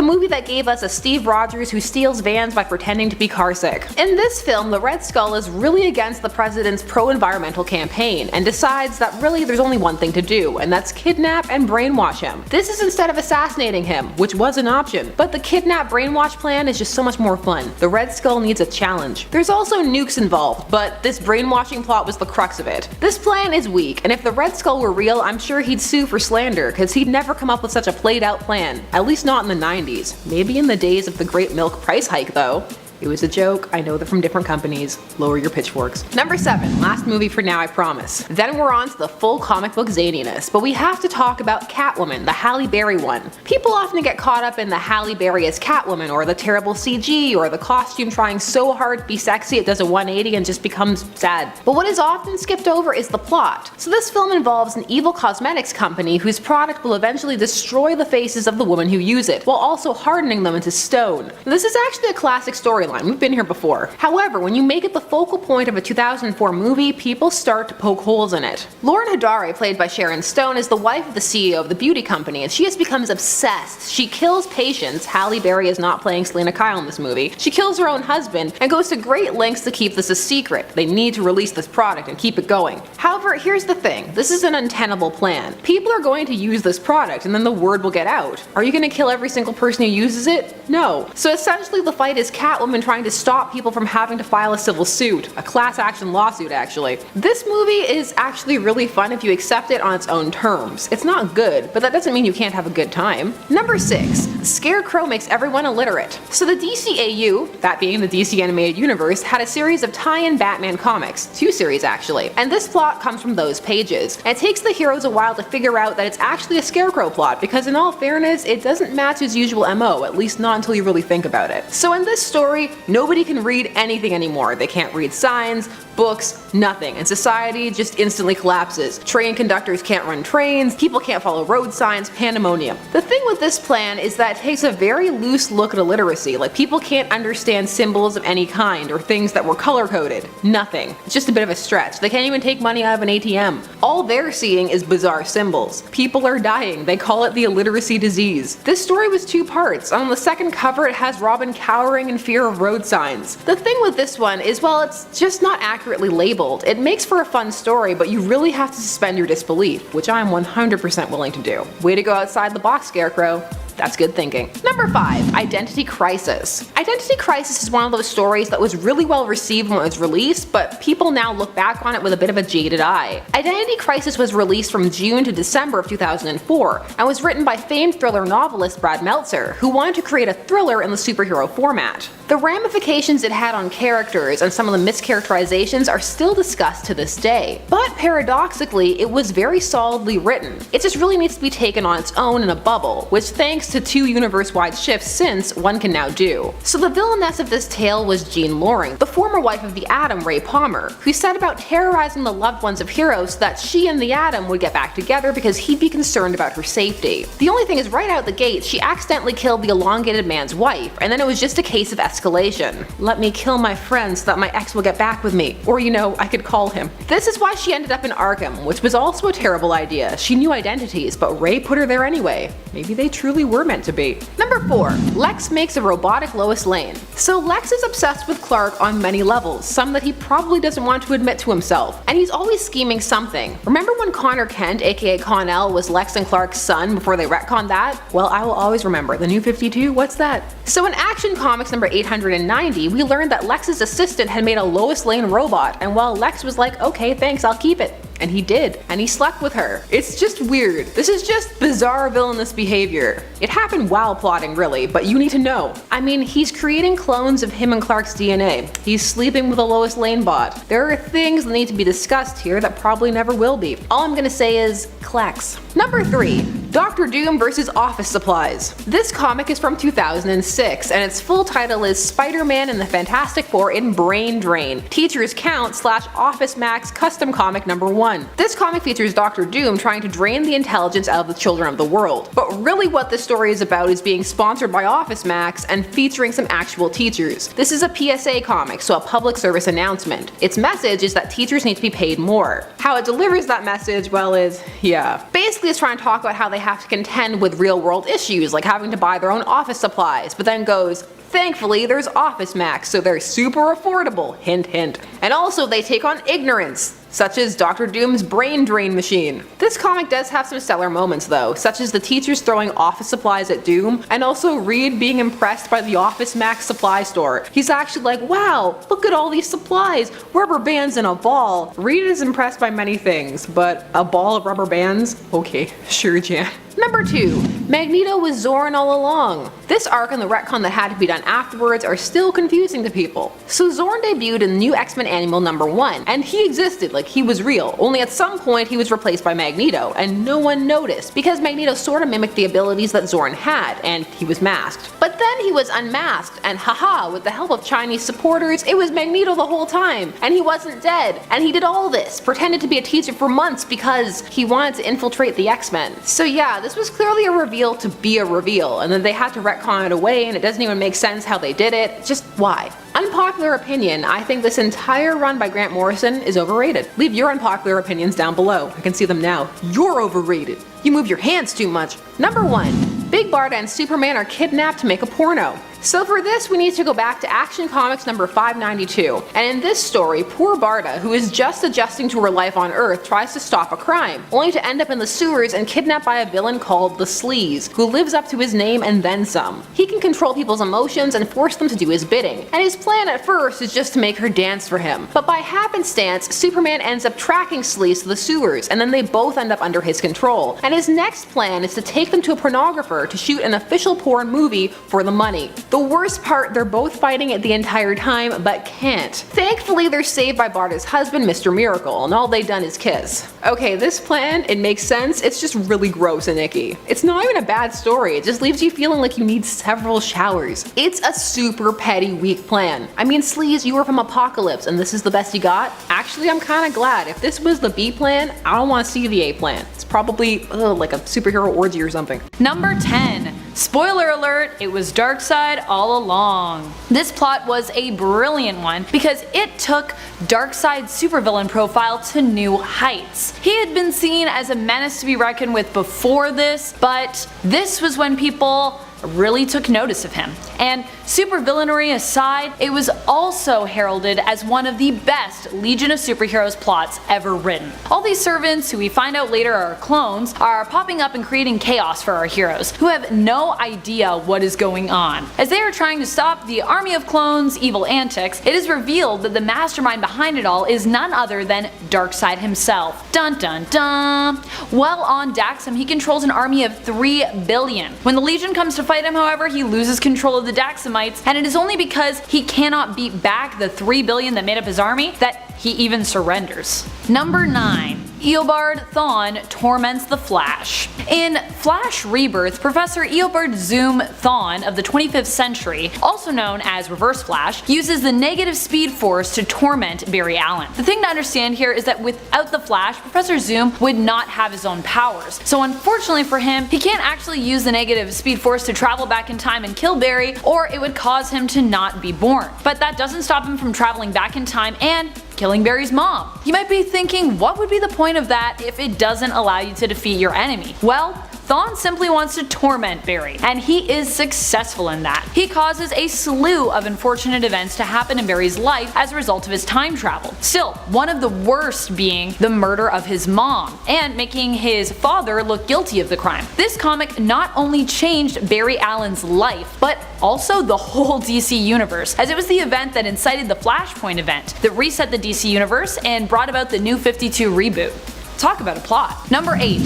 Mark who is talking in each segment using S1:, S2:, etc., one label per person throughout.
S1: movie that gave us a Steve Rogers who steals vans by pretending to be carsick. In this film, the Red Skull is really against the president's pro-environmental campaign and decides that really there's only one thing to do, and that's kidnap and brainwash him. This is instead of assassinating him, which was an option, but the kidnap brainwash plan is just so much more fun. The Red Skull needs a challenge. There's also nukes involved, but this brainwashing plot was the crux of it. This plan is weak, and if the Red Skull were real, I'm sure he'd sue for slander, cause he'd never come up with such a played out plan. At least not in the 90s. Maybe in the days of the Great Milk Price Hike though. It was a joke, I know they're from different companies. Lower your pitchforks. Number 7, last movie for now I promise. Then we're on to the full comic book zaniness, but we have to talk about Catwoman, the Halle Berry one. People often get caught up in the Halle Berry as Catwoman, or the terrible CG, or the costume trying so hard to be sexy it does a 180 and just becomes sad. But what is often skipped over is the plot. So this film involves an evil cosmetics company whose product will eventually destroy the faces of the women who use it, while also hardening them into stone. This is actually a classic storyline. We've been here before. However, when you make it the focal point of a 2004 movie, people start to poke holes in it. Lauren Hadare, played by Sharon Stone, is the wife of the CEO of the beauty company, and she has becomes obsessed. She kills patients. Halle Berry is not playing Selena Kyle in this movie. She kills her own husband and goes to great lengths to keep this a secret. They need to release this product and keep it going. However, here's the thing. This is an untenable plan. People are going to use this product and then the word will get out. Are you going to kill every single person who uses it? No. So essentially the fight is Catwoman trying to stop people from having to file a civil suit. A class action lawsuit actually. This movie is actually really fun if you accept it on its own terms. It's not good, but that doesn't mean you can't have a good time. Number 6. Scarecrow makes everyone illiterate. So the DCAU, that being the DC Animated Universe, had a series of tie-in Batman comics. 2 series actually. And this plot comes from those pages. And it takes the heroes a while to figure out that it's actually a Scarecrow plot, because in all fairness, it doesn't match his usual MO, at least not until you really think about it. So in this story, nobody can read anything anymore. They can't read signs, books, nothing, and society just instantly collapses. Train conductors can't run trains, people can't follow road signs, pandemonium. The thing with this plan is that it takes a very loose look at illiteracy, like people can't understand symbols of any kind or things that were color coded. Nothing. It's just a bit of a stretch. They can't even take money out of an ATM. All they're seeing is bizarre symbols. People are dying. They call it the illiteracy disease. This story was 2 parts. On the second cover it has Robin cowering in fear of road signs. The thing with this one is, well, it's just not accurately labeled. It makes for a fun story, but you really have to suspend your disbelief, which I am 100% willing to do. Way to go outside the box, Scarecrow. That's good thinking. Number 5. Identity Crisis. Identity Crisis is one of those stories that was really well received when it was released, but people now look back on it with a bit of a jaded eye. Identity Crisis was released from June to December of 2004, and was written by famed thriller novelist Brad Meltzer, who wanted to create a thriller in the superhero format. The ramifications it had on characters and some of the mischaracterizations are still discussed to this day, but paradoxically, it was very solidly written. It just really needs to be taken on its own in a bubble, which thanks to 2 universe-wide shifts since, one can now do. So the villainess of this tale was Jean Loring, the former wife of the Atom, Ray Palmer, who set about terrorizing the loved ones of heroes so that she and the Atom would get back together because he'd be concerned about her safety. The only thing is, right out the gate, she accidentally killed the elongated man's wife, and then it was just a case of escalation. Let me kill my friend so that my ex will get back with me, or you know, I could call him. This is why she ended up in Arkham, which was also a terrible idea. She knew identities, but Ray put her there anyway. Maybe they truly were meant to be. Number 4. Lex makes a robotic Lois Lane. So Lex is obsessed with Clark on many levels, some that he probably doesn't want to admit to himself, and he's always scheming something. Remember when Connor Kent, aka Con-El, was Lex and Clark's son before they retconned that? Well, I will always remember. The New 52? What's that? So in Action Comics number 890, we learned that Lex's assistant had made a Lois Lane robot, and while Lex was like, okay, thanks, I'll keep it. And he did, and he slept with her. It's just weird. This is just bizarre villainous behavior. It happened while plotting really, but you need to know. I mean, he's creating clones of him and Clark's DNA. He's sleeping with a Lois Lane bot. There are things that need to be discussed here that probably never will be. All I'm gonna say is, Klex. Number 3. Doctor Doom vs. Office Supplies. This comic is from 2006, and its full title is Spider-Man and the Fantastic Four in Brain Drain, Teachers Count / Office Max Custom Comic number 1. This comic features Doctor Doom trying to drain the intelligence out of the children of the world. But really what this story is about is being sponsored by Office Max and featuring some actual teachers. This is a PSA comic, so a public service announcement. Its message is that teachers need to be paid more. How it delivers that message, well, is, yeah. Basically it's trying to talk about how they have to contend with real world issues like having to buy their own office supplies, but then goes, thankfully there's Office Max, so they're super affordable, hint hint. And also they take on ignorance, such as Dr. Doom's brain drain machine. This comic does have some stellar moments though, such as the teachers throwing office supplies at Doom, and also Reed being impressed by the Office Max supply store. He's actually like, wow, look at all these supplies, rubber bands and a ball. Reed is impressed by many things, but a ball of rubber bands? Okay, sure Jan. Number 2. Magneto was Zorn all along. This arc and the retcon that had to be done afterwards are still confusing to people. So Zorn debuted in the new X-Men Annual number 1, and he existed, like he was real, only at some point he was replaced by Magneto, and no one noticed, because Magneto sorta mimicked the abilities that Zorn had, and he was masked. But then he was unmasked, and haha, with the help of Chinese supporters, it was Magneto the whole time, and he wasn't dead, and he did all this, pretended to be a teacher for months because he wanted to infiltrate the X-Men. So yeah, this was clearly a reveal to be a reveal, and then they had to retcon it away, and it doesn't even make sense how they did it. Just why? Unpopular opinion, I think this entire run by Grant Morrison is overrated. Leave your unpopular opinions down below. I can see them now. You're overrated. You move your hands too much. Number 1. Big Barda and Superman are kidnapped to make a porno. So for this, we need to go back to Action Comics number 592, and in this story, poor Barda, who is just adjusting to her life on Earth, tries to stop a crime, only to end up in the sewers and kidnapped by a villain called the Sleaze, who lives up to his name and then some. He can control people's emotions and force them to do his bidding, and his plan at first is just to make her dance for him. But by happenstance, Superman ends up tracking Sleaze to the sewers, and then they both end up under his control, and his next plan is to take them to a pornographer to shoot an official porn movie for the money. The worst part, they're both fighting it the entire time, but can't. Thankfully, they're saved by Barda's husband, Mr. Miracle, and all they've done is kiss. Okay, this plan, it makes sense, it's just really gross and icky. It's not even a bad story, it just leaves you feeling like you need several showers. It's a super petty, weak plan. I mean, Sleaze, you were from Apocalypse, and this is the best you got? Actually, I'm kinda glad. If this was the B plan, I don't want to see the A plan. It's probably, like a superhero orgy or something.
S2: Number 10. Spoiler alert, it was Darkseid all along. This plot was a brilliant one because it took Darkseid's supervillain profile to new heights. He had been seen as a menace to be reckoned with before this, but this was when people really took notice of him. And supervillainy aside, it was also heralded as one of the best Legion of Superheroes plots ever written. All these servants, who we find out later are clones, are popping up and creating chaos for our heroes, who have no idea what is going on. As they are trying to stop the army of clones' evil antics, it is revealed that the mastermind behind it all is none other than Darkseid himself. Dun dun dun! While on Daxam, he controls an army of 3 billion. When the Legion comes to fight him, however, he loses control of the Daxamites, and it is only because he cannot beat back the 3 billion that made up his army that he even surrenders. Number 9. Eobard Thawne torments the Flash. In Flash Rebirth, Professor Eobard Zoom Thawne of the 25th century, also known as Reverse Flash, uses the negative speed force to torment Barry Allen. The thing to understand here is that without the Flash, Professor Zoom would not have his own powers. So unfortunately for him, he can't actually use the negative speed force to travel back in time and kill Barry, or it would cause him to not be born. But that doesn't stop him from traveling back in time and killing Barry's mom. You might be thinking, what would be the point of that if it doesn't allow you to defeat your enemy? Well, Thawne simply wants to torment Barry, and he is successful in that. He causes a slew of unfortunate events to happen in Barry's life as a result of his time travel. Still, one of the worst being the murder of his mom, and making his father look guilty of the crime. This comic not only changed Barry Allen's life, but also the whole DC universe, as it was the event that incited the Flashpoint event, that reset the DC universe and brought about the New 52 reboot. Talk about a plot. Number 8.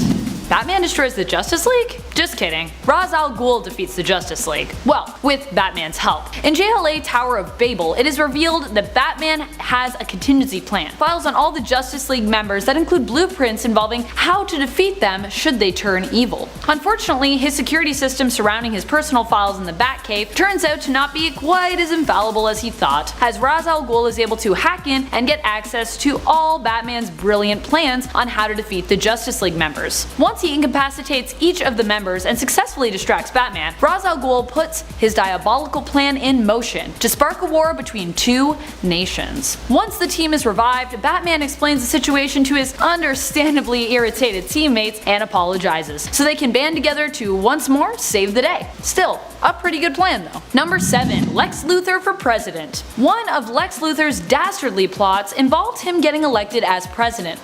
S2: Batman destroys the Justice League? Just kidding. Ra's al Ghul defeats the Justice League. Well, with Batman's help. In JLA Tower of Babel, it is revealed that Batman has a contingency plan. Files on all the Justice League members that include blueprints involving how to defeat them should they turn evil. Unfortunately, his security system surrounding his personal files in the Batcave turns out to not be quite as infallible as he thought, as Ra's al Ghul is able to hack in and get access to all Batman's brilliant plans on how to defeat the Justice League members. Once he incapacitates each of the members members and successfully distracts Batman, Ra's al Ghul puts his diabolical plan in motion to spark a war between two nations. Once the team is revived, Batman explains the situation to his understandably irritated teammates and apologizes, so they can band together to once more save the day. Still, a pretty good plan though. Number 7. Lex Luthor for president. One of Lex Luthor's dastardly plots involved him getting elected as president.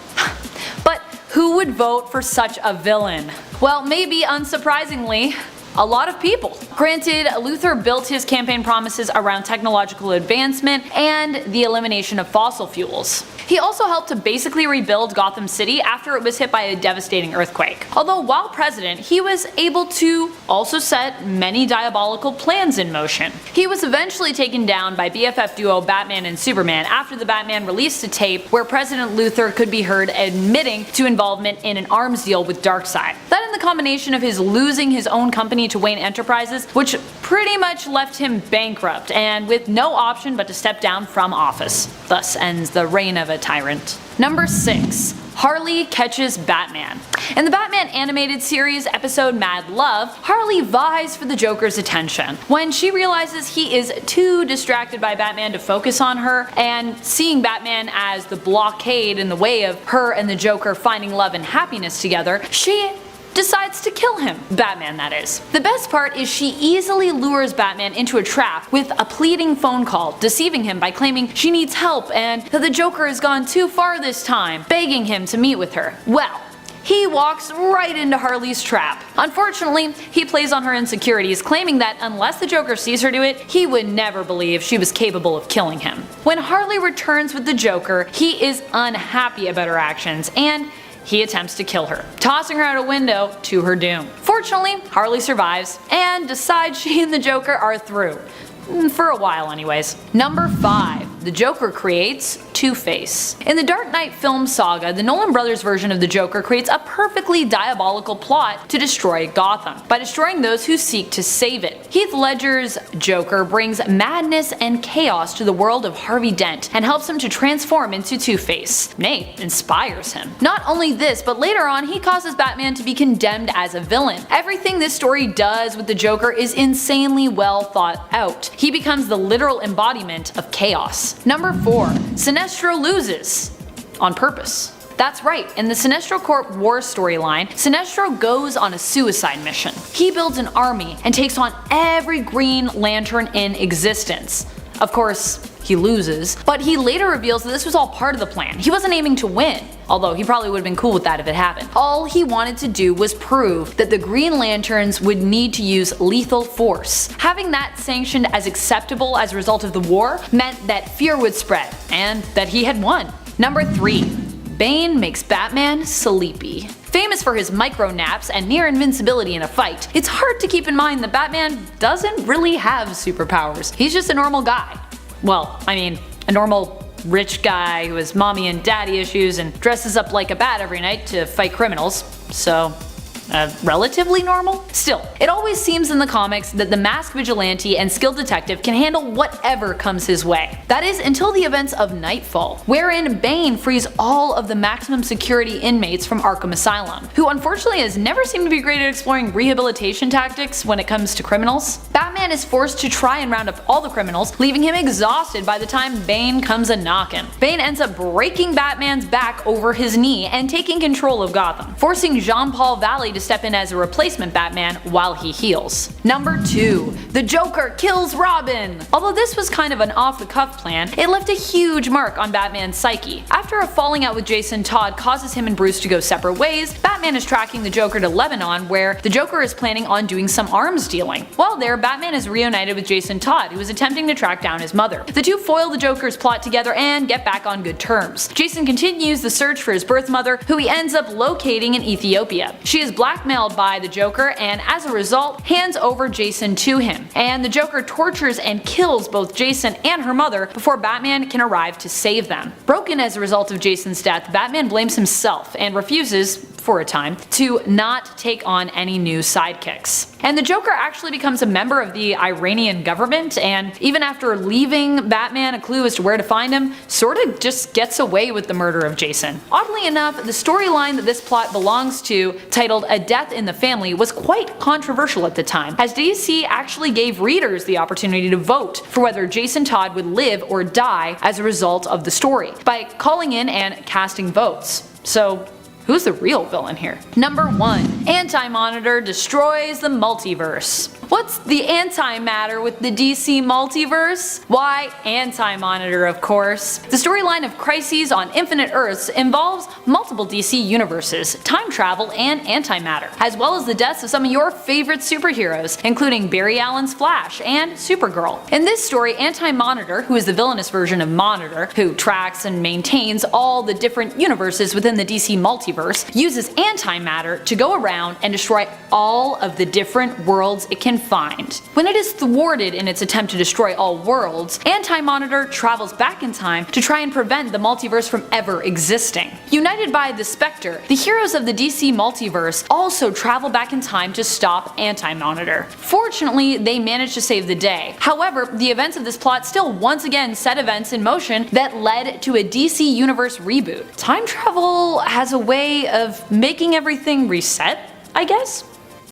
S2: But who would vote for such a villain? Well, maybe unsurprisingly, a lot of people. Granted, Luthor built his campaign promises around technological advancement and the elimination of fossil fuels. He also helped to basically rebuild Gotham City after it was hit by a devastating earthquake. Although while president, he was able to also set many diabolical plans in motion. He was eventually taken down by BFF duo Batman and Superman after the Batman released a tape where President Luthor could be heard admitting to involvement in an arms deal with Darkseid. That and the combination of his losing his own company to Wayne Enterprises, which pretty much left him bankrupt and with no option but to step down from office. Thus ends the reign of a tyrant. Number 6. Harley catches Batman. In the Batman animated series episode Mad Love, Harley vies for the Joker's attention. When she realizes he is too distracted by Batman to focus on her, and seeing Batman as the blockade in the way of her and the Joker finding love and happiness together, she decides to kill him. Batman, that is. The best part is she easily lures Batman into a trap with a pleading phone call, deceiving him by claiming she needs help and that the Joker has gone too far this time, begging him to meet with her. Well, he walks right into Harley's trap. Unfortunately, he plays on her insecurities, claiming that unless the Joker sees her do it, he would never believe she was capable of killing him. When Harley returns with the Joker, he is unhappy about her actions and he attempts to kill her, tossing her out a window to her doom. Fortunately, Harley survives and decides she and the Joker are through. For a while anyways. Number 5. The Joker creates Two-Face. In the Dark Knight film saga, the Nolan brothers version of the Joker creates a perfectly diabolical plot to destroy Gotham, by destroying those who seek to save it. Heath Ledger's Joker brings madness and chaos to the world of Harvey Dent and helps him to transform into Two-Face. Nay, inspires him. Not only this, but later on he causes Batman to be condemned as a villain. Everything this story does with the Joker is insanely well thought out. He becomes the literal embodiment of chaos. Number 4. Sinestro loses. On purpose. That's right, in the Sinestro Corp War storyline, Sinestro goes on a suicide mission. He builds an army and takes on every Green Lantern in existence. Of course, he loses, but he later reveals that this was all part of the plan. He wasn't aiming to win, although he probably would have been cool with that if it happened. All he wanted to do was prove that the Green Lanterns would need to use lethal force. Having that sanctioned as acceptable as a result of the war meant that fear would spread, and that he had won. Number 3. Bane makes Batman sleepy. Famous for his micro naps and near invincibility in a fight, it's hard to keep in mind that Batman doesn't really have superpowers. He's just a normal guy. Well, I mean, a normal rich guy who has mommy and daddy issues and dresses up like a bat every night to fight criminals, so relatively normal? Still, it always seems in the comics that the masked vigilante and skilled detective can handle whatever comes his way. That is until the events of Nightfall, wherein Bane frees all of the maximum security inmates from Arkham Asylum, who unfortunately has never seemed to be great at exploring rehabilitation tactics when it comes to criminals. Batman is forced to try and round up all the criminals, leaving him exhausted by the time Bane comes a-knockin'. Bane ends up breaking Batman's back over his knee and taking control of Gotham, forcing Jean-Paul Valley to step in as a replacement Batman while he heals. Number 2. The Joker kills Robin! Although this was kind of an off-the-cuff plan, it left a huge mark on Batman's psyche. After a falling out with Jason Todd causes him and Bruce to go separate ways, Batman is tracking the Joker to Lebanon, where the Joker is planning on doing some arms dealing. While there, Batman is reunited with Jason Todd, who is attempting to track down his mother. The two foil the Joker's plot together and get back on good terms. Jason continues the search for his birth mother, who he ends up locating in Ethiopia. She is blackmailed by the Joker and as a result hands over Jason to him, and the Joker tortures and kills both Jason and her mother before Batman can arrive to save them. Broken as a result of Jason's death, Batman blames himself and refuses, for a time, to not take on any new sidekicks. And the Joker actually becomes a member of the Iranian government, and even after leaving Batman a clue as to where to find him, sorta just gets away with the murder of Jason. Oddly enough, the storyline that this plot belongs to, titled A Death in the Family, was quite controversial at the time, as DC actually gave readers the opportunity to vote for whether Jason Todd would live or die as a result of the story, by calling in and casting votes. So who's the real villain here? Number 1. Anti-Monitor destroys the multiverse. What's the antimatter with the DC multiverse? Why, Anti-Monitor, of course. The storyline of Crises on Infinite Earths involves multiple DC universes, time travel, and antimatter, as well as the deaths of some of your favorite superheroes, including Barry Allen's Flash and Supergirl. In this story, Anti-Monitor, who is the villainous version of Monitor, who tracks and maintains all the different universes within the DC multiverse, uses antimatter to go around and destroy all of the different worlds it can find. When it is thwarted in its attempt to destroy all worlds, Anti-Monitor travels back in time to try and prevent the multiverse from ever existing. United by the Spectre, the heroes of the DC multiverse also travel back in time to stop Anti-Monitor. Fortunately, they manage to save the day. However, the events of this plot still once again set events in motion that led to a DC Universe reboot. Time travel has a way of making everything reset, I guess?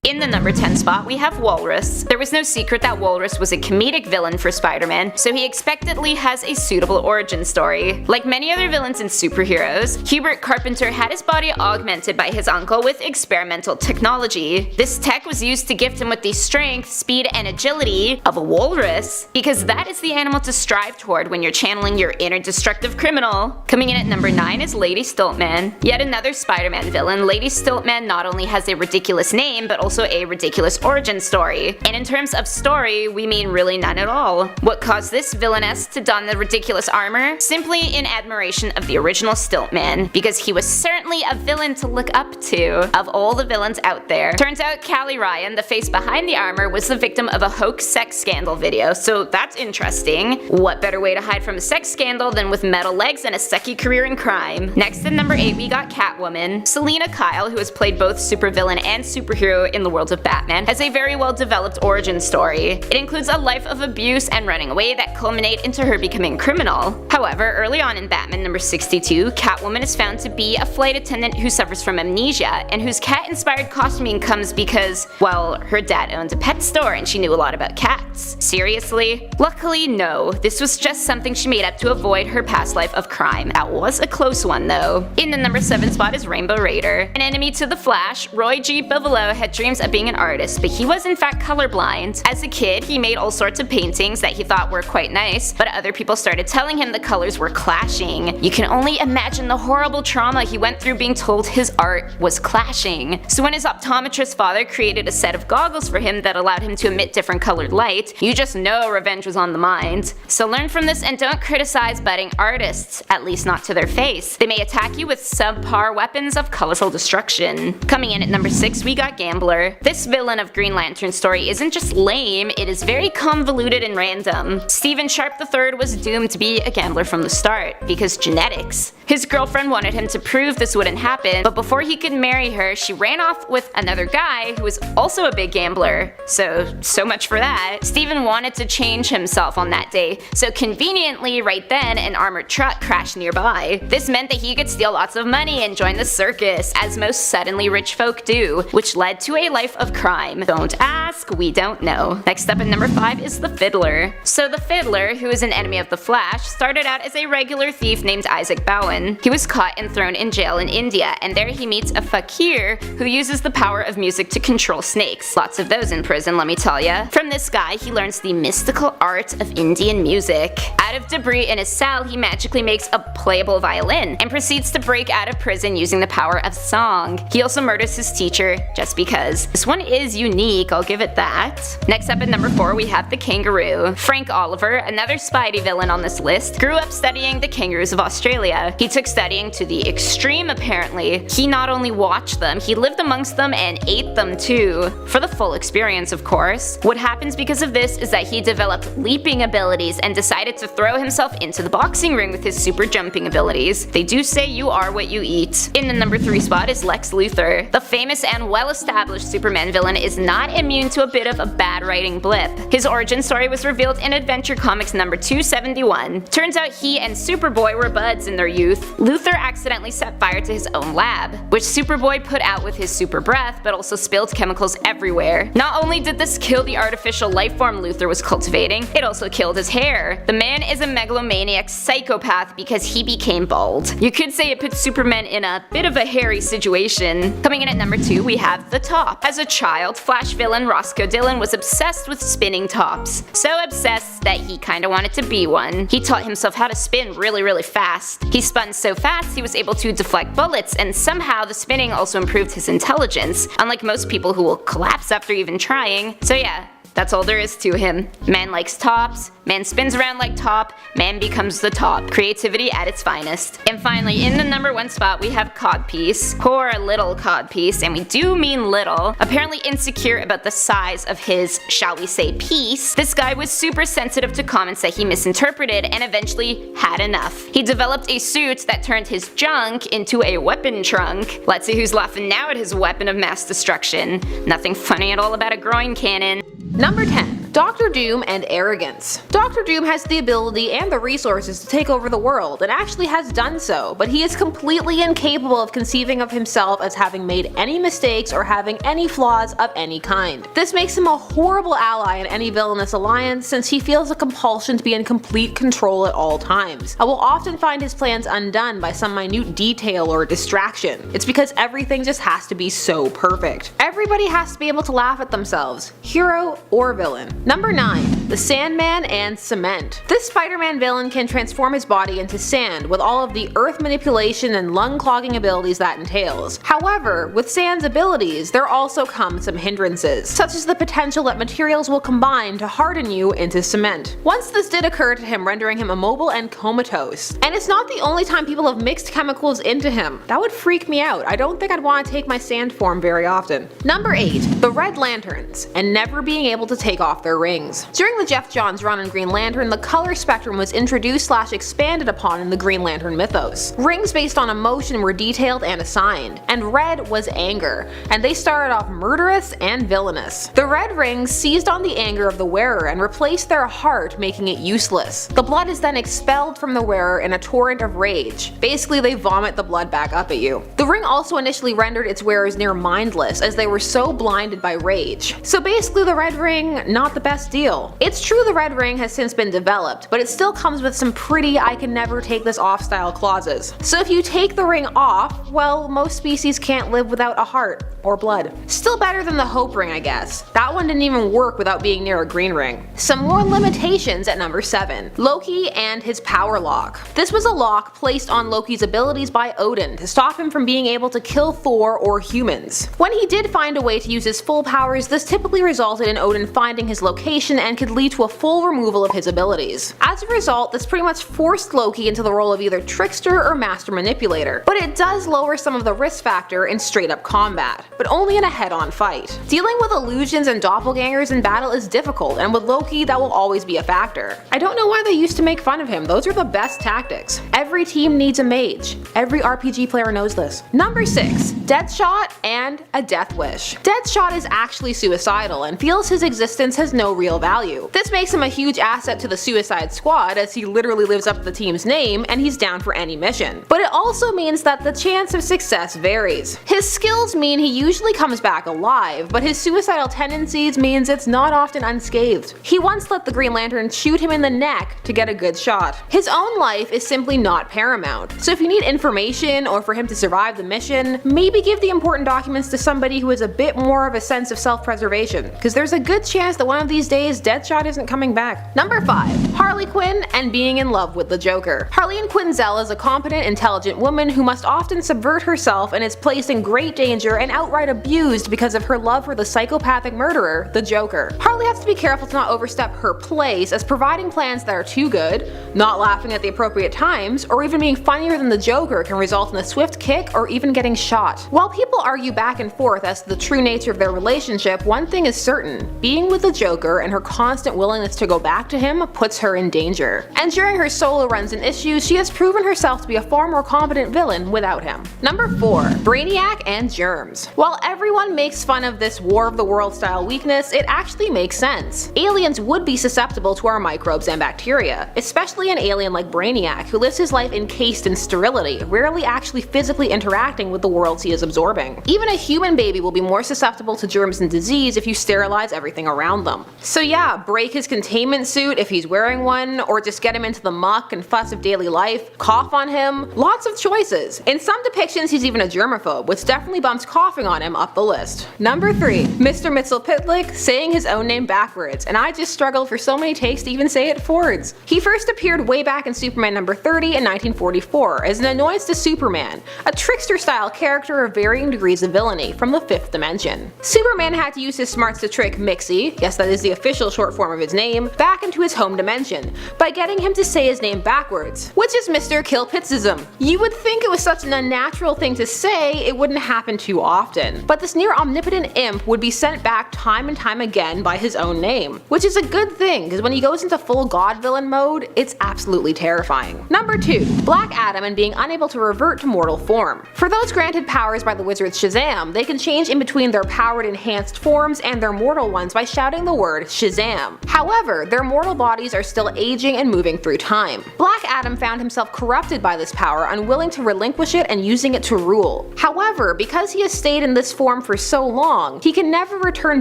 S3: In the number 10 spot, we have Walrus. There was no secret that Walrus was a comedic villain for Spider-Man, so he expectedly has a suitable origin story. Like many other villains and superheroes, Hubert Carpenter had his body augmented by his uncle with experimental technology. This tech was used to gift him with the strength, speed, and agility of a walrus, because that is the animal to strive toward when you're channeling your inner destructive criminal. Coming in at number 9 is Lady Stiltman. Yet another Spider-Man villain, Lady Stiltman not only has a ridiculous name, but also a ridiculous origin story. And in terms of story, we mean really none at all. What caused this villainess to don the ridiculous armor? Simply in admiration of the original Stiltman, because he was certainly a villain to look up to of all the villains out there. Turns out Callie Ryan, the face behind the armor, was the victim of a hoax sex scandal video, so that's interesting. What better way to hide from a sex scandal than with metal legs and a sucky career in crime? Next at number 8 we got Catwoman. Selena Kyle, who has played both supervillain and superhero in the world of Batman, has a very well developed origin story. It includes a life of abuse and running away that culminate into her becoming criminal. However, early on in Batman number 62, Catwoman is found to be a flight attendant who suffers from amnesia, and whose cat-inspired costuming comes because, well, her dad owned a pet store and she knew a lot about cats. Seriously? Luckily, no. This was just something she made up to avoid her past life of crime. That was a close one though. In the number 7 spot is Rainbow Raider. An enemy to the Flash, Roy G. Bigelow had dreams of being an artist, but he was in fact colorblind. As a kid, he made all sorts of paintings that he thought were quite nice, but other people started telling him the colors were clashing. You can only imagine the horrible trauma he went through being told his art was clashing. So when his optometrist father created a set of goggles for him that allowed him to emit different colored light, you just know revenge was on the mind. So learn from this and don't criticize budding artists, at least not to their face. They may attack you with subpar weapons of colorful destruction. Coming in at number 6 we got Gambler. This villain of Green Lantern's story isn't just lame, it is very convoluted and random. Stephen Sharp III was doomed to be a gambler from the start, because genetics. His girlfriend wanted him to prove this wouldn't happen, but before he could marry her, she ran off with another guy who was also a big gambler. So much for that. Stephen wanted to change himself on that day, so conveniently right then an armored truck crashed nearby. This meant that he could steal lots of money and join the circus, as most suddenly rich folk do, which led to a life of crime. Don't ask, we don't know. Next up at number 5 is the Fiddler. So the Fiddler, who is an enemy of the Flash, started out as a regular thief named Isaac Bowen. He was caught and thrown in jail in India, and there he meets a fakir who uses the power of music to control snakes. Lots of those in prison, let me tell ya. From this guy, he learns the mystical art of Indian music. Out of debris in his cell, he magically makes a playable violin, and proceeds to break out of prison using the power of song. He also murders his teacher, just because. was. This one is unique, I'll give it that. Next up at number 4 we have the kangaroo. Frank Oliver, another Spidey villain on this list, grew up studying the kangaroos of Australia. He took studying to the extreme apparently. He not only watched them, he lived amongst them and ate them too. For the full experience of course. What happens because of this is that he developed leaping abilities and decided to throw himself into the boxing ring with his super jumping abilities. They do say you are what you eat. In the number 3 spot is Lex Luthor. The famous and well-established Superman villain is not immune to a bit of a bad writing blip. His origin story was revealed in Adventure Comics number 271. Turns out he and Superboy were buds in their youth. Luthor accidentally set fire to his own lab, which Superboy put out with his super breath, but also spilled chemicals everywhere. Not only did this kill the artificial life form Luthor was cultivating, it also killed his hair. The man is a megalomaniac psychopath because he became bald. You could say it puts Superman in a bit of a hairy situation. Coming in at number 2 we have the top. As a child, Flash villain Roscoe Dillon was obsessed with spinning tops. So obsessed that he kinda wanted to be one. He taught himself how to spin really fast. He spun so fast he was able to deflect bullets, and somehow the spinning also improved his intelligence, unlike most people who will collapse after even trying. So yeah, that's all there is to him. Man likes tops, man spins around like top, man becomes the top. Creativity at its finest. And finally, in the number 1 spot we have Codpiece. Poor little Codpiece, and we do mean little. Apparently insecure about the size of his, shall we say, piece, this guy was super sensitive to comments that he misinterpreted and eventually had enough. He developed a suit that turned his junk into a weapon trunk. Let's see who's laughing now at his weapon of mass destruction. Nothing funny at all about a groin cannon.
S1: Number 10. Dr. Doom and arrogance. Dr. Doom has the ability and the resources to take over the world, and actually has done so, but he is completely incapable of conceiving of himself as having made any mistakes or having any flaws of any kind. This makes him a horrible ally in any villainous alliance, since he feels a compulsion to be in complete control at all times, and will often find his plans undone by some minute detail or distraction. It's because everything just has to be so perfect. Everybody has to be able to laugh at themselves, hero or villain. Number 9. The Sandman and Cement. This Spider-Man villain can transform his body into sand with all of the earth manipulation and lung clogging abilities that entails. However, with Sand's abilities, there also come some hindrances, such as the potential that materials will combine to harden you into cement. Once this did occur to him, rendering him immobile and comatose. And it's not the only time people have mixed chemicals into him. That would freak me out. I don't think I'd want to take my sand form very often. Number 8. The Red Lanterns, and never being able to take off their rings. During the Jeff Johns run on Green Lantern, the color spectrum was introduced / expanded upon in the Green Lantern mythos. Rings based on emotion were detailed and assigned, and red was anger, and they started off murderous and villainous. The red rings seized on the anger of the wearer and replaced their heart, making it useless. The blood is then expelled from the wearer in a torrent of rage. Basically, they vomit the blood back up at you. The ring also initially rendered its wearers near mindless, as they were so blinded by rage. So basically the red ring, not the best deal. It's true the red ring has since been developed, but it still comes with some pretty I can never take this off style clauses. So if you take the ring off, well, most species can't live without a heart or blood. Still better than the Hope ring, I guess. That one didn't even work without being near a green ring. Some more limitations at number 7. Loki and his power lock. This was a lock placed on Loki's abilities by Odin to stop him from being able to kill Thor or humans. When he did find a way to use his full powers, this typically resulted in Odin finding his location and could lead to a full removal of his abilities. As a result, this pretty much forced Loki into the role of either trickster or master manipulator, but it does lower some of the risk factor in straight up combat, but only in a head-on fight. Dealing with illusions and doppelgangers in battle is difficult, and with Loki that will always be a factor. I don't know why they used to make fun of him, those are the best tactics. Every team needs a mage. Every RPG player knows this. Number 6. Deadshot and a death wish. Deadshot is actually suicidal and feels his existence has no real value. This makes him a huge asset to the Suicide Squad, as he literally lives up to the team's name and he's down for any mission. But it also means that the chance of success varies. His skills mean he usually comes back alive, but his suicidal tendencies means it's not often unscathed. He once let the Green Lantern shoot him in the neck to get a good shot. His own life is simply not paramount, so if you need information or for him to survive the mission, maybe give the important documents to somebody who has a bit more of a sense of self-preservation, because there's a good chance that one of these days, Deadshot isn't coming back. Number 5. Harley Quinn and being in love with the Joker. Harleen Quinzel is a competent, intelligent woman who must often subvert herself and is placed in great danger and outright abused because of her love for the psychopathic murderer, the Joker. Harley has to be careful to not overstep her place, as providing plans that are too good, not laughing at the appropriate times, or even being funnier than the Joker can result in a swift kick or even getting shot. While people argue back and forth as to the true nature of their relationship, one thing is certain: being with the Joker and her constant willingness to go back to him puts her in danger. And during her solo runs and issues, she has proven herself to be a far more competent villain without him. Number 4. Brainiac and germs. While everyone makes fun of this War of the World style weakness, it actually makes sense. Aliens would be susceptible to our microbes and bacteria, especially an alien like Brainiac, who lives his life encased in sterility, rarely actually physically interacting with the worlds he is absorbing. Even a human baby will be more susceptible to germs and disease if you sterilize everything around them. So yeah, break his containment suit if he's wearing one, or just get him into the muck and fuss of daily life, cough on him, lots of choices. In some depictions he's even a germaphobe, which definitely bumps coughing on him up the list. Number 3. Mr. Mxyzptlk saying his own name backwards, and I just struggled for so many takes to even say it forwards. He first appeared way back in Superman number 30 in 1944 as an annoyance to Superman, a trickster-style character of varying degrees of villainy from the 5th dimension. Superman had to use his smarts to trick Mixie, yes that is the official short form of his name, back into his home dimension, by getting him to say his name backwards, which is Mr. Killpitzism. You would think it was such an unnatural thing to say, it wouldn't happen too often. But this near omnipotent imp would be sent back time and time again by his own name, which is a good thing, because when he goes into full god villain mode, it's absolutely terrifying. Number 2. Black Adam and being unable to revert to mortal form. For those granted powers by the wizard Shazam, they can change in between their powered enhanced forms and their mortal ones by shouting the word Shazam. However, their mortal bodies are still aging and moving through time. Black Adam found himself corrupted by this power, unwilling to relinquish it and using it to rule. However, because he has stayed in this form for so long, he can never return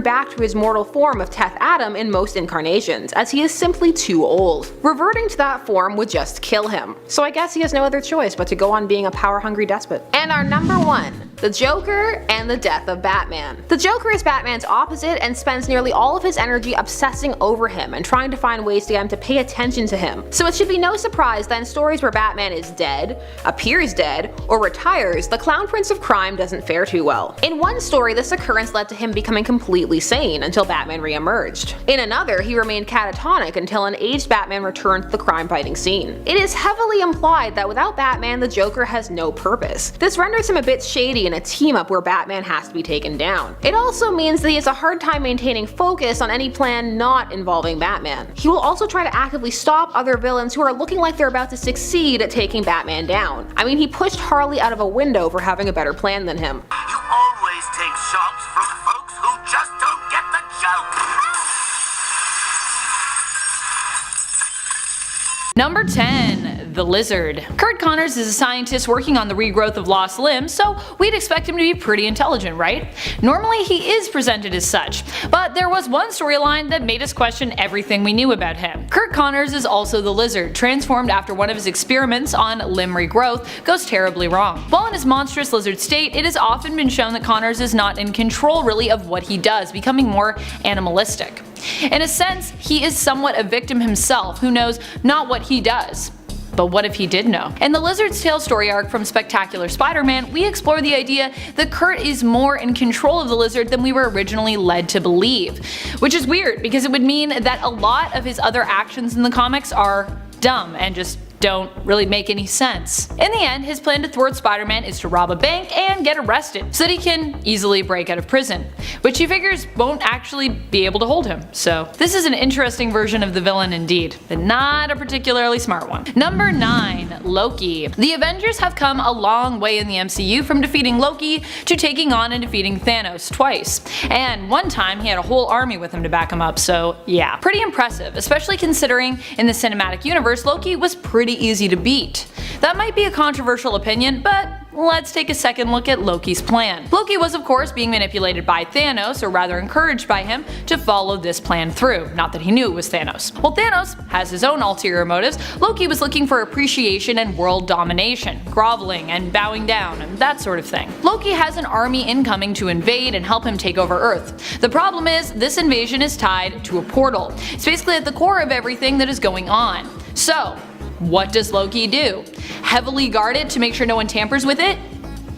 S1: back to his mortal form of Teth Adam in most incarnations, as he is simply too old. Reverting to that form would just kill him. So I guess he has no other choice but to go on being a power-hungry despot. And our number 1. The Joker and the death of Batman. The Joker is Batman's opposite and spends nearly all of his energy obsessing over him and trying to find ways to get him to pay attention to him. So it should be no surprise that in stories where Batman is dead, appears dead, or retires, the Clown Prince of Crime doesn't fare too well. In one story, this occurrence led to him becoming completely sane until Batman re-emerged. In another, he remained catatonic until an aged Batman returned to the crime-fighting scene. It is heavily implied that without Batman, the Joker has no purpose. This renders him a bit shady in a team-up where Batman has to be taken down. It also means that he has a hard time maintaining focus on any plan not involving Batman. He will also try to actively stop other villains who are looking like they're about to succeed at taking Batman down. I mean, he pushed Harley out of a window for having a better plan than him.
S4: You always take shots from folks who just don't get the joke.
S2: Number 10. The Lizard. Curt Connors is a scientist working on the regrowth of lost limbs, so we'd expect him to be pretty intelligent, right? Normally he is presented as such, but there was one storyline that made us question everything we knew about him. Curt Connors is also the Lizard, transformed after one of his experiments on limb regrowth goes terribly wrong. While in his monstrous lizard state, it has often been shown that Connors is not in control really of what he does, becoming more animalistic. In a sense, he is somewhat a victim himself who knows not what he does. But what if he did know? In the Lizard's Tale story arc from Spectacular Spider-Man, we explore the idea that Curt is more in control of the Lizard than we were originally led to believe. Which is weird, because it would mean that a lot of his other actions in the comics are dumb and just don't really make any sense. In the end, his plan to thwart Spider-Man is to rob a bank and get arrested so that he can easily break out of prison, which he figures won't actually be able to hold him. So this is an interesting version of the villain indeed, but not a particularly smart one. Number 9. Loki. The Avengers have come a long way in the MCU, from defeating Loki to taking on and defeating Thanos twice, and one time he had a whole army with him to back him up, so yeah. Pretty impressive, especially considering in the cinematic universe Loki was pretty easy to beat. That might be a controversial opinion, but let's take a second look at Loki's plan. Loki was of course being manipulated by Thanos, or rather encouraged by him, to follow this plan through. Not that he knew it was Thanos. While Thanos has his own ulterior motives, Loki was looking for appreciation and world domination, groveling and bowing down, and that sort of thing. Loki has an army incoming to invade and help him take over Earth. The problem is, this invasion is tied to a portal. It's basically at the core of everything that is going on. So, what does Loki do? Heavily guard it to make sure no one tampers with it?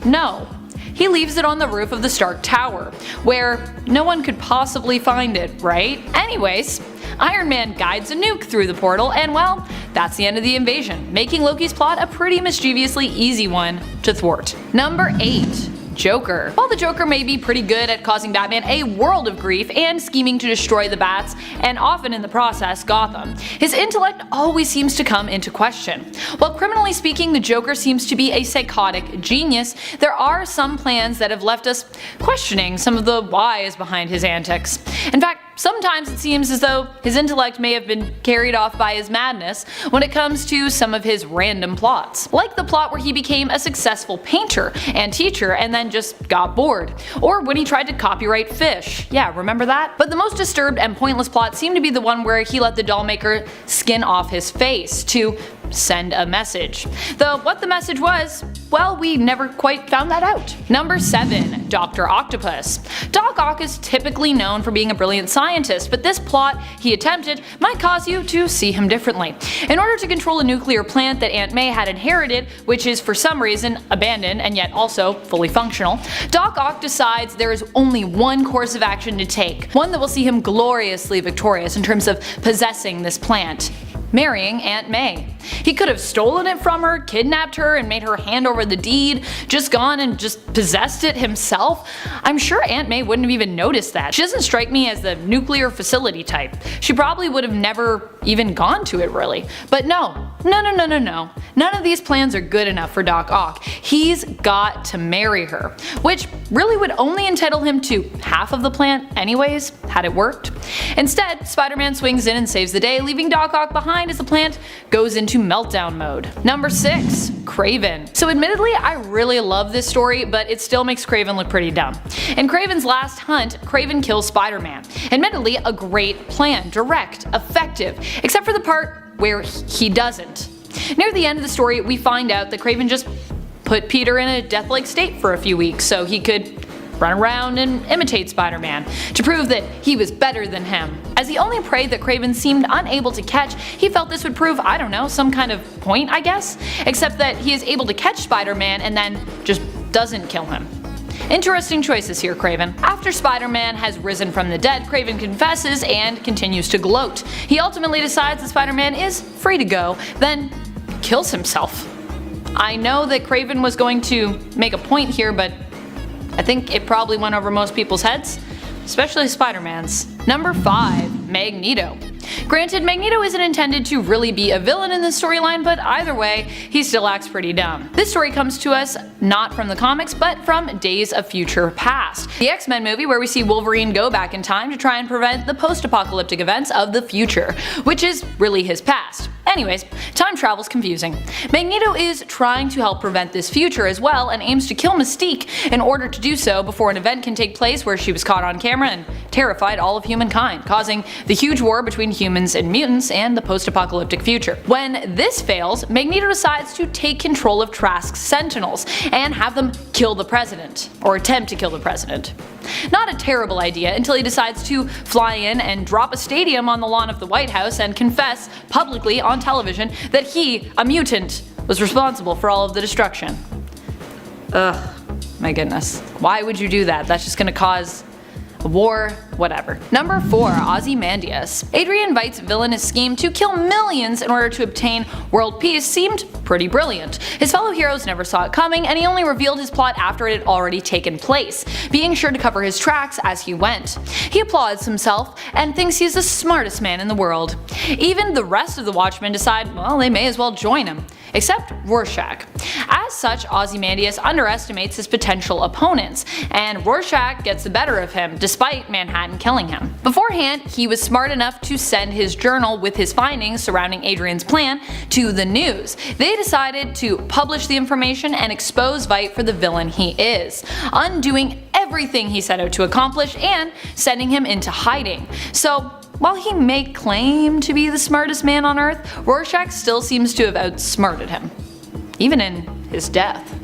S2: No. He leaves it on the roof of the Stark Tower, where no one could possibly find it, right? Anyways, Iron Man guides a nuke through the portal, and well, that's the end of the invasion, making Loki's plot a pretty mischievously easy one to thwart. Number 8. Joker. While the Joker may be pretty good at causing Batman a world of grief and scheming to destroy the Bats, and often in the process Gotham, his intellect always seems to come into question. While criminally speaking the Joker seems to be a psychotic genius, there are some plans that have left us questioning some of the whys behind his antics. In fact, sometimes it seems as though his intellect may have been carried off by his madness when it comes to some of his random plots. Like the plot where he became a successful painter and teacher and then just got bored. Or when he tried to copyright Fish. Yeah, remember that? But the most disturbed and pointless plot seemed to be the one where he let the doll maker skin off his face to send a message. Though what the message was, well, we never quite found that out. Number 7. Dr. Octopus. Doc Ock is typically known for being a brilliant scientist, but this plot he attempted might cause you to see him differently. In order to control a nuclear plant that Aunt May had inherited, which is for some reason abandoned and yet also fully functional, Doc Ock decides there is only one course of action to take, one that will see him gloriously victorious in terms of possessing this plant: marrying Aunt May. He could have stolen it from her, kidnapped her, and made her hand over the deed, just gone and just possessed it himself. I'm sure Aunt May wouldn't have even noticed that. She doesn't strike me as the nuclear facility type. She probably would have never even gone to it really. But no. None of these plans are good enough for Doc Ock. He's got to marry her, which really would only entitle him to half of the plant anyways, had it worked. Instead, Spider-Man swings in and saves the day, leaving Doc Ock behind as the plant goes into meltdown mode. Number 6. Kraven. So admittedly, I really love this story, but it still makes Kraven look pretty dumb. In Kraven's last hunt, Kraven kills Spider-Man. Admittedly, a great plan, direct, effective, except for the part where he doesn't. Near the end of the story, we find out that Kraven just put Peter in a death-like state for a few weeks so he could run around and imitate Spider-Man to prove that he was better than him. As the only prey that Kraven seemed unable to catch, he felt this would prove, I don't know, some kind of point, I guess? Except that he is able to catch Spider-Man and then just doesn't kill him. Interesting choices here, Kraven. After Spider-Man has risen from the dead, Kraven confesses and continues to gloat. He ultimately decides that Spider-Man is free to go, then kills himself. I know that Kraven was going to make a point here, but I think it probably went over most people's heads, especially Spider-Man's. Number 5. Magneto. Granted, Magneto isn't intended to really be a villain in this storyline, but either way, he still acts pretty dumb. This story comes to us not from the comics, but from Days of Future Past, the X-Men movie where we see Wolverine go back in time to try and prevent the post-apocalyptic events of the future, which is really his past. Anyways, time travel's confusing. Magneto is trying to help prevent this future as well and aims to kill Mystique in order to do so before an event can take place where she was caught on camera and terrified all of humankind, causing the huge war between humans and mutants and the post-apocalyptic future. When this fails, Magneto decides to take control of Trask's Sentinels and have them kill the president, or attempt to kill the president. Not a terrible idea until he decides to fly in and drop a stadium on the lawn of the White House and confess publicly on television that he, a mutant, was responsible for all of the destruction. Ugh, my goodness. Why would you do that? That's just gonna cause a war, whatever. Number 4. Ozymandias. Adrian Veidt's villainous scheme to kill millions in order to obtain world peace seemed pretty brilliant. His fellow heroes never saw it coming, and he only revealed his plot after it had already taken place, being sure to cover his tracks as he went. He applauds himself and thinks he's the smartest man in the world. Even the rest of the Watchmen decide, well, they may as well join him. Except Rorschach. As such, Ozymandias underestimates his potential opponents, and Rorschach gets the better of him, despite Manhattan Manhattan killing him. Beforehand, he was smart enough to send his journal with his findings surrounding Adrian's plan to the news. They decided to publish the information and expose Veidt for the villain he is, undoing everything he set out to accomplish and sending him into hiding. So while he may claim to be the smartest man on Earth, Rorschach still seems to have outsmarted him, even in his death.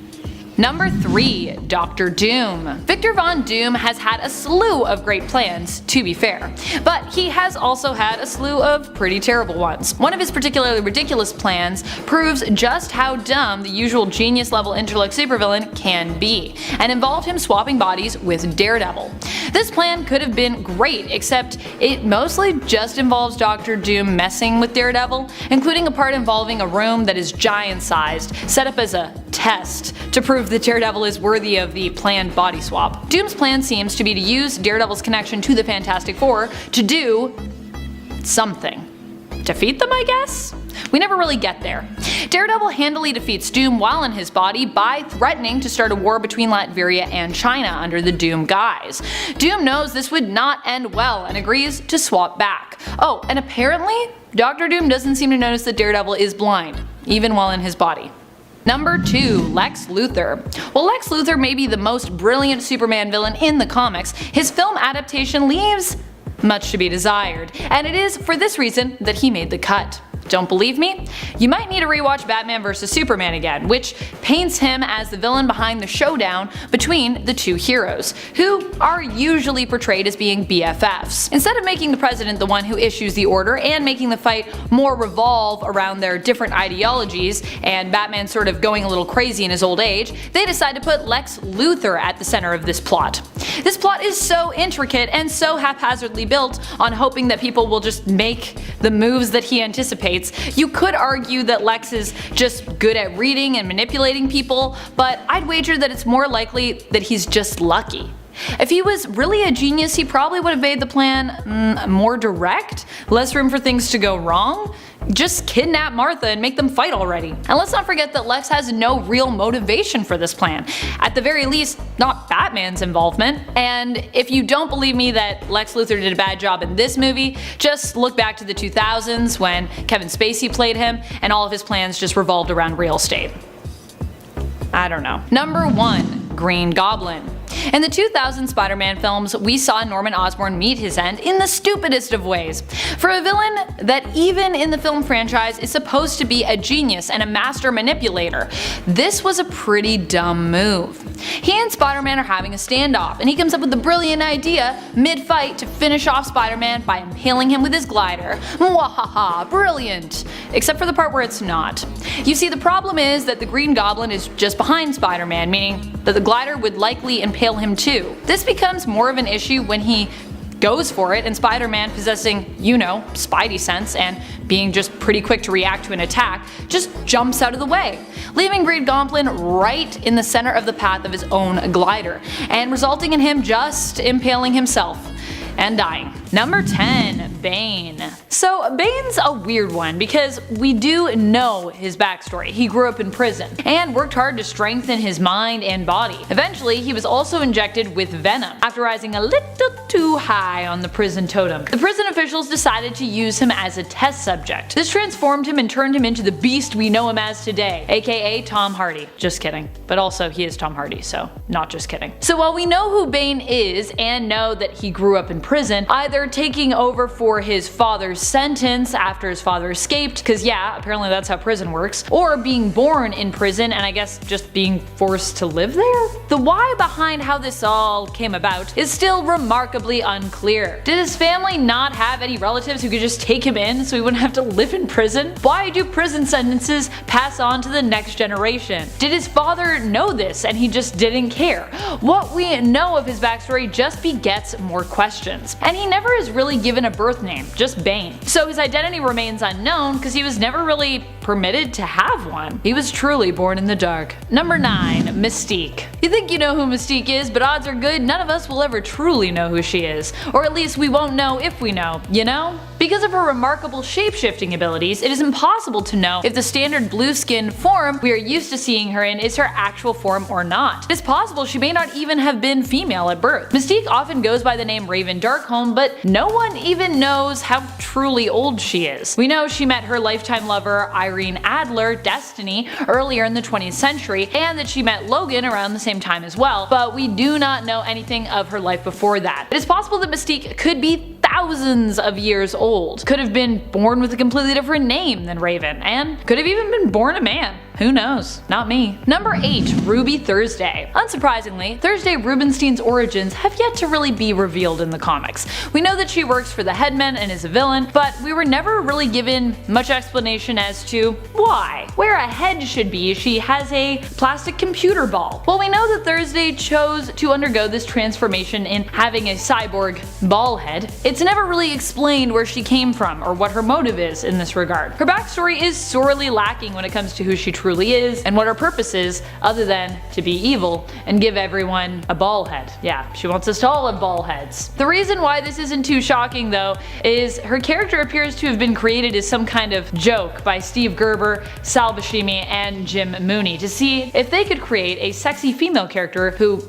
S2: Number 3. Dr. Doom. Victor Von Doom has had a slew of great plans, to be fair, but he has also had a slew of pretty terrible ones. One of his particularly ridiculous plans proves just how dumb the usual genius-level intellect supervillain can be, and involved him swapping bodies with Daredevil. This plan could have been great, except it mostly just involves Dr. Doom messing with Daredevil, including a part involving a room that is giant-sized, set up as a test to prove that Daredevil is worthy of the planned body swap. Doom's plan seems to be to use Daredevil's connection to the Fantastic Four to do something. Defeat them, I guess? We never really get there. Daredevil handily defeats Doom while in his body by threatening to start a war between Latveria and China under the Doom guise. Doom knows this would not end well and agrees to swap back. Oh, and apparently, Dr. Doom doesn't seem to notice that Daredevil is blind, even while in his body. Number 2. Lex Luthor. While Lex Luthor may be the most brilliant Superman villain in the comics, his film adaptation leaves much to be desired, and it is for this reason that he made the cut. Don't believe me? You might need to rewatch Batman vs Superman again, which paints him as the villain behind the showdown between the two heroes, who are usually portrayed as being BFFs. Instead of making the president the one who issues the order and making the fight more revolve around their different ideologies and Batman sort of going a little crazy in his old age, they decide to put Lex Luthor at the center of this plot. This plot is so intricate and so haphazardly built on hoping that people will just make the moves that he anticipates. You could argue that Lex is just good at reading and manipulating people, but I'd wager that it's more likely that he's just lucky. If he was really a genius, he probably would have made the plan more direct, less room for things to go wrong. Just kidnap Martha and make them fight already. And let's not forget that Lex has no real motivation for this plan. At the very least, not Batman's involvement. And if you don't believe me that Lex Luthor did a bad job in this movie, just look back to the 2000s when Kevin Spacey played him and all of his plans just revolved around real estate. I don't know. Number 1. Green Goblin. In the 2000 Spider-Man films, we saw Norman Osborn meet his end in the stupidest of ways. For a villain that even in the film franchise is supposed to be a genius and a master manipulator, this was a pretty dumb move. He and Spider-Man are having a standoff, and he comes up with the brilliant idea mid-fight to finish off Spider-Man by impaling him with his glider. Mwahaha, brilliant! Except for the part where it's not. You see, the problem is that the Green Goblin is just behind Spider-Man, meaning that the glider would likely impale him too. This becomes more of an issue when he goes for it and Spider-Man, possessing, you know, Spidey sense and being just pretty quick to react to an attack, just jumps out of the way, leaving Green Goblin right in the center of the path of his own glider, and resulting in him just impaling himself and dying. Number 10. Bane. So Bane's a weird one because we do know his backstory. He grew up in prison and worked hard to strengthen his mind and body. Eventually, he was also injected with venom after rising a little too high on the prison totem. The prison officials decided to use him as a test subject. This transformed him and turned him into the beast we know him as today, aka Tom Hardy. Just kidding. But also, he is Tom Hardy, so not just kidding. So while we know who Bane is and know that he grew up in prison, either taking over for his father's sentence after his father escaped, because yeah, apparently that's how prison works, or being born in prison and I guess just being forced to live there? The why behind how this all came about is still remarkably unclear. Did his family not have any relatives who could just take him in so he wouldn't have to live in prison? Why do prison sentences pass on to the next generation? Did his father know this and he just didn't care? What we know of his backstory just begets more questions. And he never is really given a birth name, just Bane. So his identity remains unknown because he was never really permitted to have one. He was truly born in the dark. Number 9. Mystique. You think you know who Mystique is, but odds are good none of us will ever truly know who she is. Or at least we won't know if we know, you know? Because of her remarkable shape-shifting abilities, it is impossible to know if the standard blue-skinned form we are used to seeing her in is her actual form or not. It's possible she may not even have been female at birth. Mystique often goes by the name Raven Darkholme, but no one even knows how truly old she is. We know she met her lifetime lover Irene Adler, Destiny, earlier in the 20th century, and that she met Logan around the same time as well, but we do not know anything of her life before that. It is possible that Mystique could be thousands of years old, could have been born with a completely different name than Raven, and could have even been born a man. Who knows? Not me. Number 8. Ruby Thursday. Unsurprisingly, Thursday Rubenstein's origins have yet to really be revealed in the comics. We know that she works for the Headmen and is a villain, but we were never really given much explanation as to why. Where a head should be, she has a plastic computer ball. Well, we know that Thursday chose to undergo this transformation in having a cyborg ball head. It's never really explained where she came from or what her motive is in this regard. Her backstory is sorely lacking when it comes to who she truly is and what her purpose is, other than to be evil and give everyone a ball head. Yeah, she wants us to all have ball heads. The reason why this isn't too shocking though is her character appears to have been created as some kind of joke by Steve Gerber, Sal Buscemi, and Jim Mooney to see if they could create a sexy female character who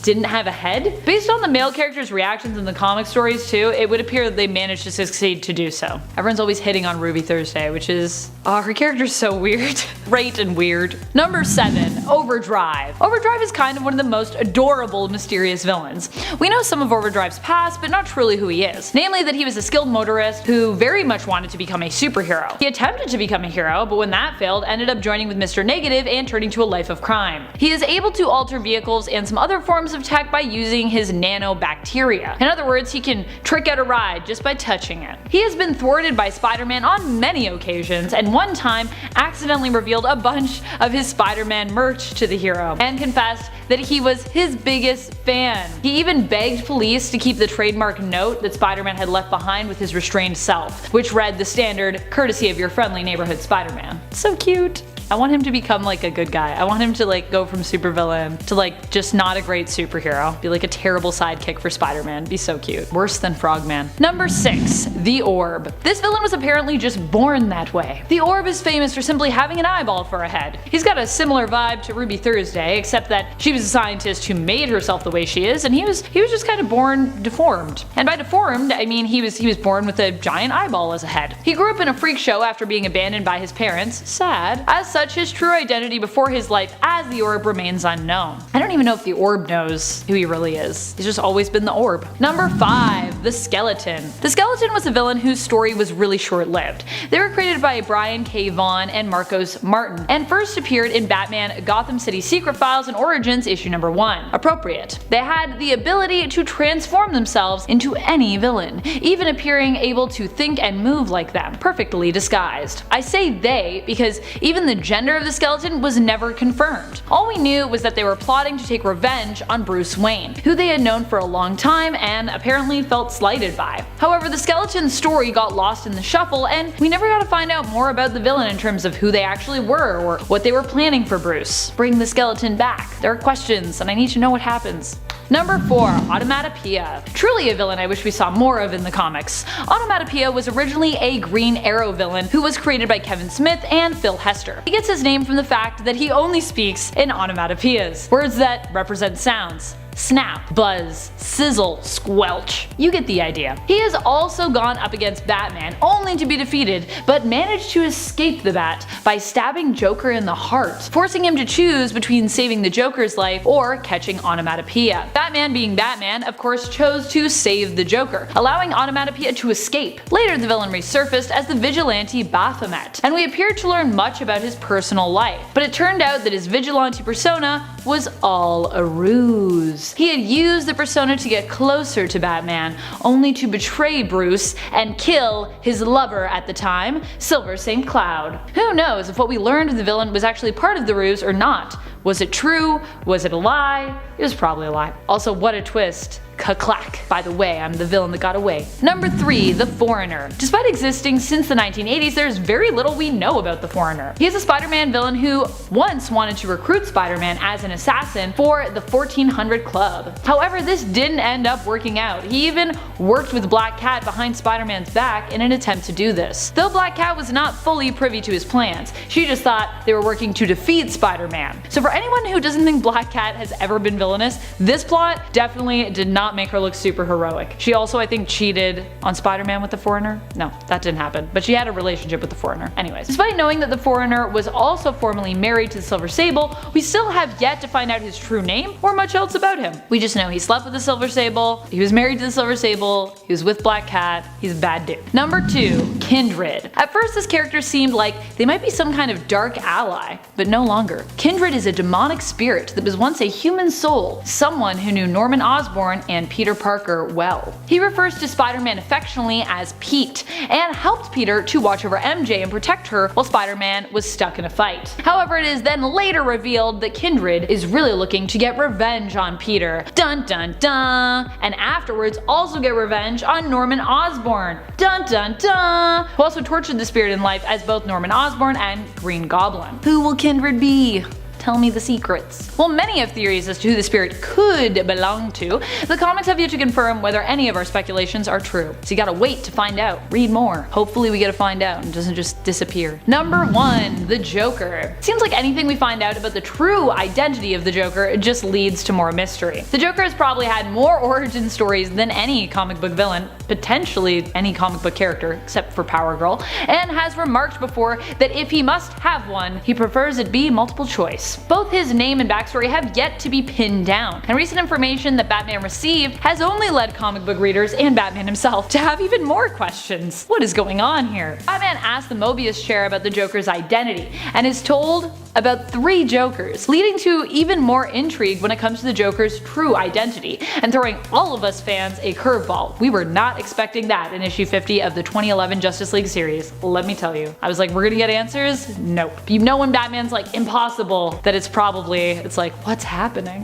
S2: didn't have a head. Based on the male character's reactions in the comic stories too, it would appear that they managed to succeed to do so. Everyone's always hitting on Ruby Thursday, which is, her character's so weird. Right and weird. Number 7. Overdrive. Overdrive is kind of one of the most adorable mysterious villains. We know some of Overdrive's past, but not truly who he is. Namely that he was a skilled motorist who very much wanted to become a superhero. He attempted to become a hero, but when that failed, ended up joining with Mr. Negative and turning to a life of crime. He is able to alter vehicles and some other forms of tech by using his nanobacteria. In other words, he can trick out a ride just by touching it. He has been thwarted by Spider-Man on many occasions, and one time accidentally revealed a bunch of his Spider-Man merch to the hero, and confessed that he was his biggest fan. He even begged police to keep the trademark note that Spider-Man had left behind with his restrained self, which read the standard, "Courtesy of your friendly neighborhood Spider-Man." So cute. I want him to become like a good guy. I want him to like go from supervillain to like just not a great superhero. Be like a terrible sidekick for Spider-Man. Be so cute. Worse than Frogman. Number 6. The Orb. This villain was apparently just born that way. The Orb is famous for simply having an eyeball for a head. He's got a similar vibe to Ruby Thursday, except that she was a scientist who made herself the way she is, and he was just kind of born deformed. And by deformed, I mean he was born with a giant eyeball as a head. He grew up in a freak show after being abandoned by his parents. Sad. As such, his true identity before his life as the Orb remains unknown. I don't even know if the Orb knows who he really is. He's just always been the Orb. Number 5. The Skeleton. The Skeleton was a villain whose story was really short-lived. They were created by Brian K. Vaughan and Marcos Martin, and first appeared in Batman Gotham City Secret Files and Origins issue number 1. Appropriate. They had the ability to transform themselves into any villain, even appearing able to think and move like them, perfectly disguised. I say they because even the gender of the Skeleton was never confirmed. All we knew was that they were plotting to take revenge on Bruce Wayne, who they had known for a long time and apparently felt slighted by. However, the Skeleton's story got lost in the shuffle, and we never got to find out more about the villain in terms of who they actually were or what they were planning for Bruce. Bring the Skeleton back. There are questions, and I need to know what happens. Number 4. Automatopoeia. Truly a villain I wish we saw more of in the comics. Automatopoeia was originally a Green Arrow villain who was created by Kevin Smith and Phil Hester. He gets his name from the fact that he only speaks in onomatopoeias, words that represent sounds. Snap, buzz, sizzle, squelch. You get the idea. He has also gone up against Batman only to be defeated, but managed to escape the bat by stabbing Joker in the heart, forcing him to choose between saving the Joker's life or catching onomatopoeia. Batman, being Batman, of course chose to save the Joker, allowing onomatopoeia to escape. Later the villain resurfaced as the vigilante Baphomet, and we appeared to learn much about his personal life, but it turned out that his vigilante persona was all a ruse. He had used the persona to get closer to Batman, only to betray Bruce and kill his lover at the time, Silver St. Cloud. Who knows if what we learned of the villain was actually part of the ruse or not? Was it true? Was it a lie? It was probably a lie. Also, what a twist. Ka-clack. By the way, I'm the villain that got away. Number 3, the Foreigner. Despite existing since the 1980s, there's very little we know about the Foreigner. He is a Spider-Man villain who once wanted to recruit Spider-Man as an assassin for the 1400 Club. However, this didn't end up working out. He even worked with Black Cat behind Spider-Man's back in an attempt to do this. Though Black Cat was not fully privy to his plans, she just thought they were working to defeat Spider-Man. So for anyone who doesn't think Black Cat has ever been villainous, this plot definitely did not make her look super heroic. She also, I think, cheated on Spider-Man with the Foreigner. No, that didn't happen, but she had a relationship with the Foreigner. Anyways, despite knowing that the Foreigner was also formerly married to the Silver Sable, we still have yet to find out his true name or much else about him. We just know he slept with the Silver Sable, he was married to the Silver Sable, he was with Black Cat, he's a bad dude. Number 2, Kindred. At first this character seemed like they might be some kind of dark ally, but no longer. Kindred is a demonic spirit that was once a human soul, someone who knew Norman Osborn and Peter Parker well. He refers to Spider-Man affectionately as Pete, and helped Peter to watch over MJ and protect her while Spider-Man was stuck in a fight. However, it is then later revealed that Kindred is really looking to get revenge on Peter. Dun dun dun! And afterwards also get revenge on Norman Osborn. Dun dun dun! Who also tortured the spirit in life as both Norman Osborn and Green Goblin. Who will Kindred be? Tell me the secrets. While many have theories as to who the spirit could belong to, the comics have yet to confirm whether any of our speculations are true. So you gotta wait to find out. Read more. Hopefully we get to find out and it doesn't just disappear. Number 1, the Joker. Seems like anything we find out about the true identity of the Joker just leads to more mystery. The Joker has probably had more origin stories than any comic book villain, potentially any comic book character except for Power Girl, and has remarked before that if he must have one, he prefers it be multiple choice. Both his name and backstory have yet to be pinned down, and recent information that Batman received has only led comic book readers and Batman himself to have even more questions. What is going on here? Batman asked the Mobius chair about the Joker's identity, and is told about 3 Jokers, leading to even more intrigue when it comes to the Joker's true identity, and throwing all of us fans a curveball. We were not expecting that in issue 50 of the 2011 Justice League series, let me tell you. I was like, we're gonna get answers? Nope. You know when Batman's like, impossible, that it's like, what's happening?